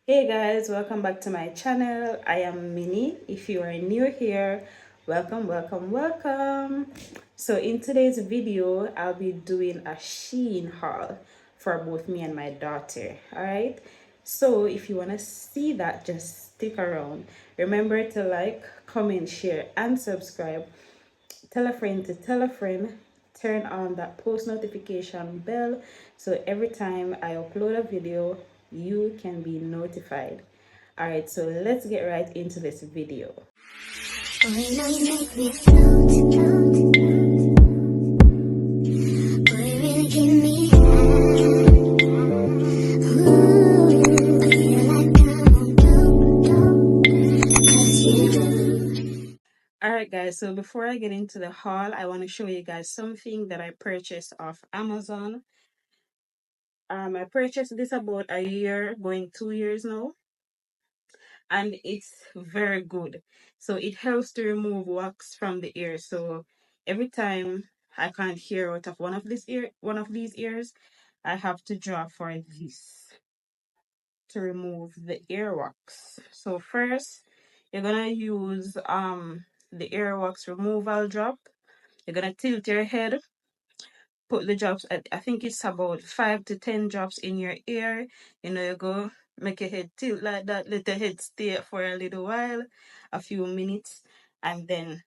Hey guys, welcome back to my channel. I am Minnie. If you are new here, welcome. So in today's video, I'll be doing a Shein haul for both me and my daughter. All right. So if you want to see that, just stick around. Remember to like, comment, share, and subscribe. Tell a friend to tell a friend. Turn on that post notification bell so every time I upload a video, you can be notified. All right, so let's get right into this video. Alright guys, so before I get into the haul, I want to show you guys something that I purchased off Amazon. I purchased this about a year, going 2 years now, and it's very good. So it helps to remove wax from the ear. So every time I can't hear out of one of these ears, I have to draw for this to remove the earwax. So first, you're gonna use the earwax removal drop. You're gonna tilt your head, put the drops at, I think it's about 5 to 10 drops in your ear. You go make your head tilt like that, let the head stay for a little while, a few minutes, and then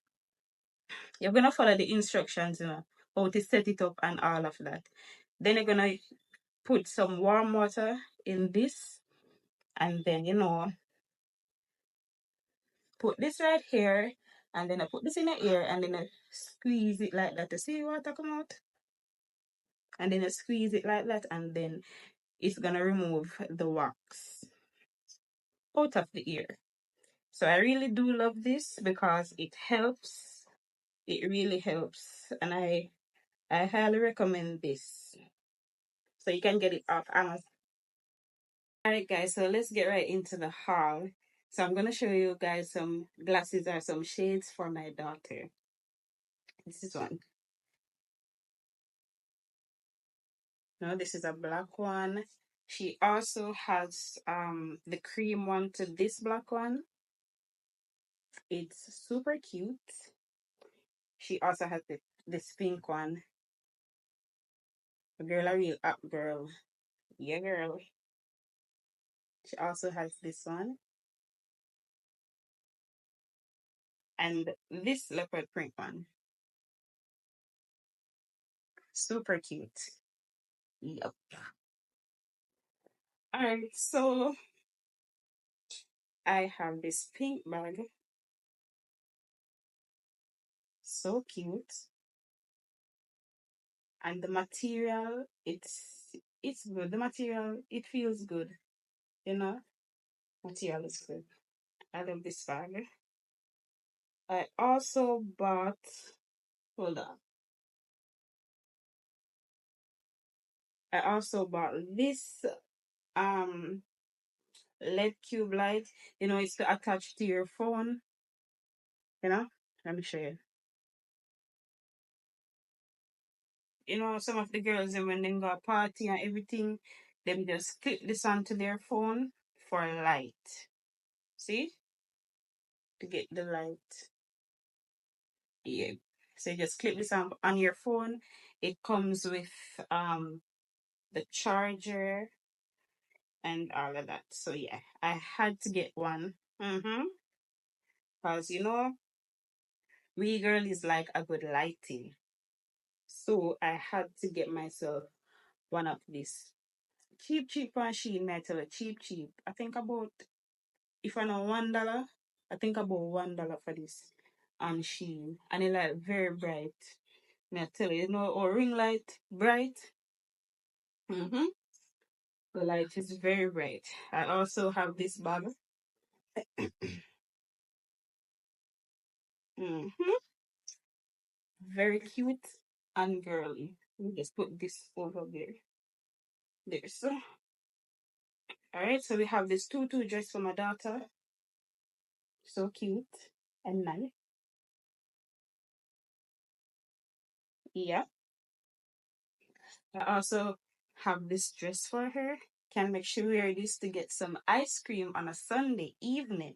you're gonna follow the instructions, how to set it up and all of that. Then you're gonna put some warm water in this, and then put this right here, and then I put this in your ear, and then I squeeze it like that to see water come out, and then I squeeze it like that, and then it's gonna remove the wax out of the ear. So I really do love this because it helps. It really helps, and I highly recommend this. So you can get it off Amazon. Alright guys, so let's get right into the haul. So I'm gonna show you guys some glasses or some shades for my daughter. This is one. No, this is a black one. She also has the cream one to this black one. It's super cute. She also has this pink one. A girl, a real up girl. Yeah, girl. She also has this one. And this leopard print one. Super cute. Yep. Alright, so I have this pink bag. So cute. And the material, it's good. The material, it feels good. You know? Material is good. I love this bag. I also bought, hold on. I also bought this um LED cube light. It's to attach to your phone. Let me show you. Some of the girls, when they go a party and everything, them just clip this onto their phone for light. See? To get the light. Yeah. So you just clip this on your phone. It comes with the charger and all of that. So yeah, I had to get one. Because we girl is like a good lighting. So I had to get myself one of this. Cheap on Shein, may I tell you, cheap. I think about, if I know $1, I think about $1 for this on Shein. And it like very bright. May I tell you, or ring light bright. Mm-hmm. The light is very bright. I also have this bag. Mm-hmm. Very cute and girly. Let me just put this over there. There, so. Alright, so we have this tutu dress for my daughter. So cute and nice. Yeah. I also have this dress for her. can make sure wear this to get some ice cream on a Sunday evening.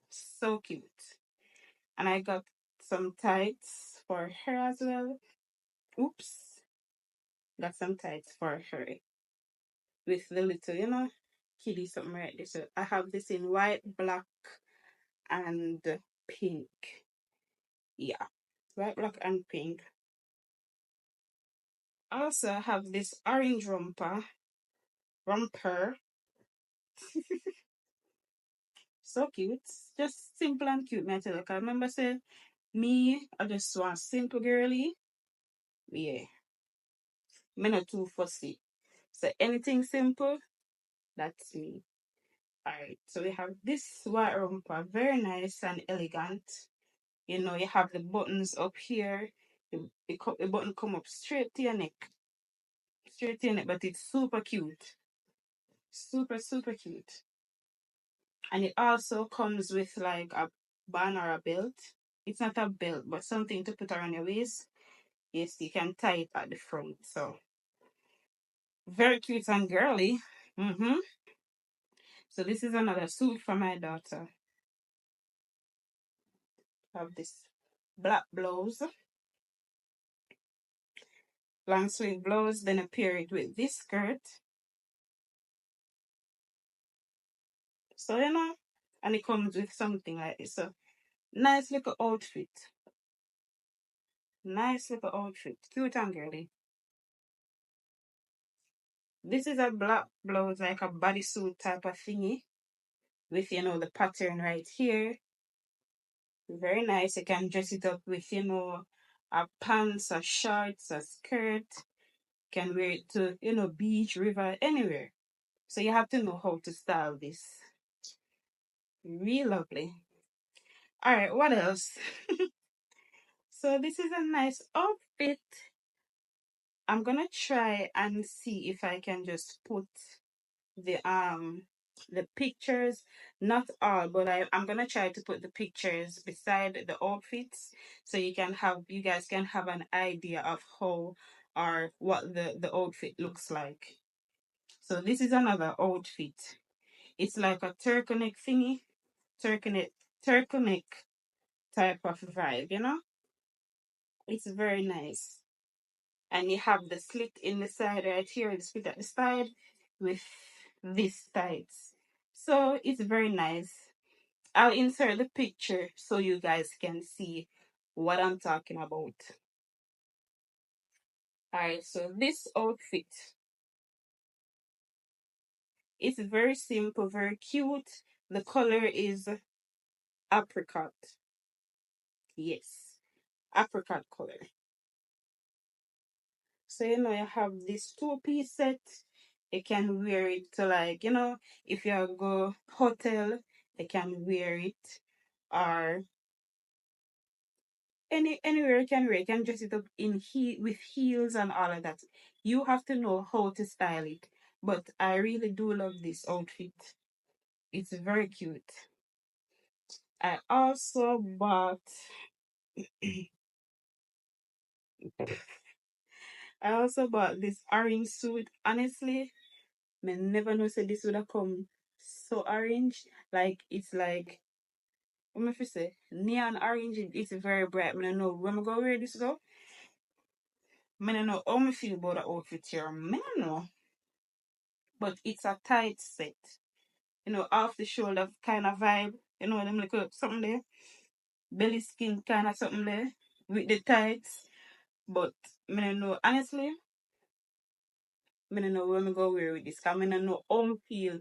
So cute. And I got some tights for her as well. Oops. Got some tights for her with the little, kiddie something right there. So I have this in white, black, and pink. Yeah, white, black, and pink. I also have this orange romper. So cute. Just simple and cute, me I tell you. 'Cause I remember saying, me, I just want simple girly. Yeah, me not too fussy. So anything simple, that's me. Alright, so we have this white romper, very nice and elegant. You have the buttons up here. The button come up straight to your neck. Straight to your neck, but it's super cute. Super, super cute. And it also comes with like a band or a belt. It's not a belt, but something to put around your waist. Yes, you can tie it at the front. So very cute and girly. So this is another suit for my daughter. Have this black blouse, long sleeve blouse, then I pair it with this skirt. So and it comes with something like this. So nice little outfit. Nice little outfit. Cute and girly. This is a black blouse, like a bodysuit type of thingy. With the pattern right here. Very nice. You can dress it up with, a pants, a shorts, a skirt. Can wear it to, beach, river, anywhere. So you have to know how to style this. Real lovely. All right, what else? So this is a nice outfit. I'm gonna try and see if I can just put the pictures, not all, but I'm gonna try to put the pictures beside the outfits so you guys can have an idea of how or what the outfit looks like. So this is another outfit. It's like a turtleneck thingy, turtleneck turtleneck type of vibe. It's very nice. And you have the slit in the side right here, the slit at the side with this tights. So it's very nice. I'll insert the picture so you guys can see what I'm talking about. Alright, so this outfit is very simple, very cute. The color is apricot. Yes, apricot color. So you have this two-piece set. You can wear it to like, if you go hotel, you can wear it. Or anywhere you can wear. You can dress it up in with heels and all of that. You have to know how to style it. But I really do love this outfit. It's very cute. I also bought I also bought this orange suit. Honestly, I never know said this would have come so orange. Like it's like what am I say? Neon orange. It's very bright. I don't know when I go wear this go. I don't know how I feel about the outfit here. I don't know. But it's a tight set. Off the shoulder kind of vibe. Them like something there. Belly skin kind of something there. With the tights. But I don't know. Honestly, I don't know when I go wear with this. Cause I don't know how I feel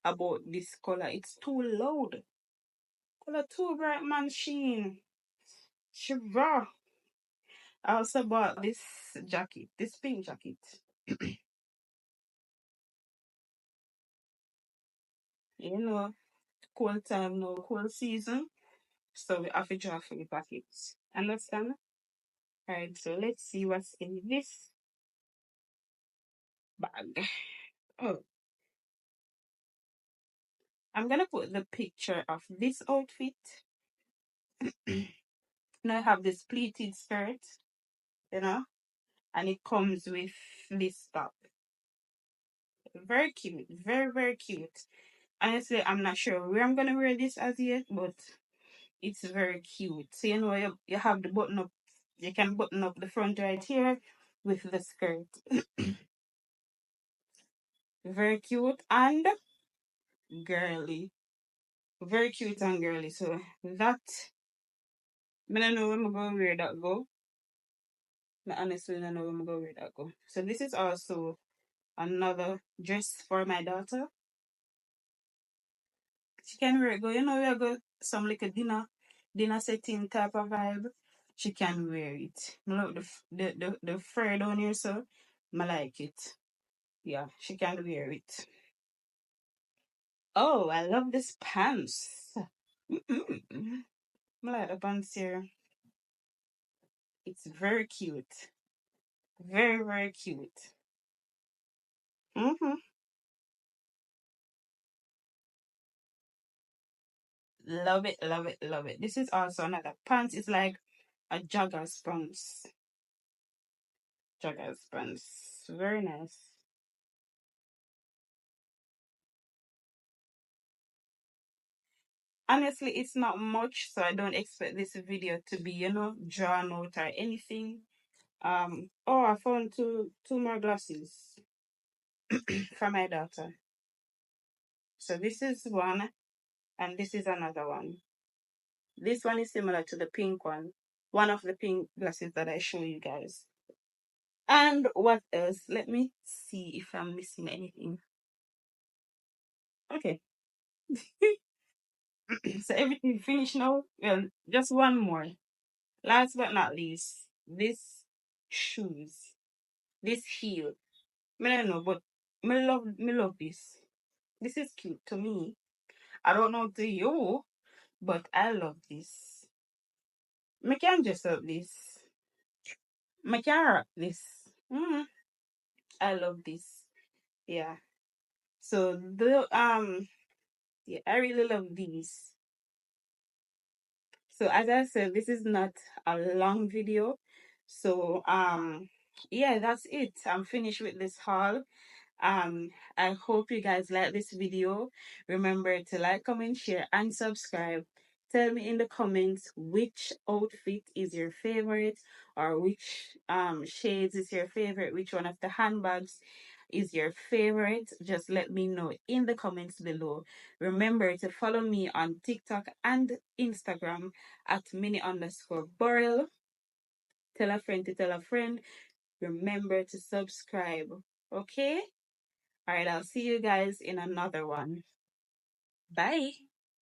about this color. It's too loud. Color too bright, man. Shein. Shiva. I also bought this jacket. This pink jacket. You know, cold time now, cold season. So we have to draw for the pockets. Understand? Alright, so let's see what's in this bag. Oh, I'm gonna put the picture of this outfit. Now I have this pleated skirt, you know, and it comes with this top. Very cute. Very, very cute. Honestly, I'm not sure where I'm gonna wear this as yet, but it's very cute. So you know you have the button up, you can button up the front right here with the skirt. Very cute and girly. Very cute and girly. So that I don't know where I'm gonna wear that go. I honestly don't know where I'm gonna wear that go. So this is also another dress for my daughter. She can wear it go, you know, we go some like a dinner setting type of vibe. She can wear it. I love the fur down here, so I like it. Yeah, she can wear it. Oh, I love this pants. Mm-mm. I like the pants here. It's very cute. Very, very cute. Mm-hmm. Love it, love it, love it. This is also another pants. It's like a jogger's pants. Jogger's pants. Very nice. Honestly, it's not much, so I don't expect this video to be, drawn out or anything. Oh, I found two more glasses for my daughter. So this is one, and this is another one. This one is similar to the pink one of the pink glasses that I show you guys. And what else? Let me see if I'm missing anything. Okay, so everything finished now. Well, just one more. Last but not least, this shoes, this heel. I don't know, but me love this. This is cute to me. I don't know to you, but I love this. Me can dress up this. Me can rock this. I love this. Yeah. So yeah, I really love these. So as I said, this is not a long video. So yeah, that's it. I'm finished with this haul. I hope you guys like this video. Remember to like, comment, share, and subscribe. Tell me in the comments which outfit is your favorite, or which shades is your favorite, which one of the handbags is your favorite. Just let me know in the comments below. Remember to follow me on TikTok and Instagram at mini_Burrell. Tell a friend to tell a friend. Remember to subscribe. Okay? All right, I'll see you guys in another one. Bye.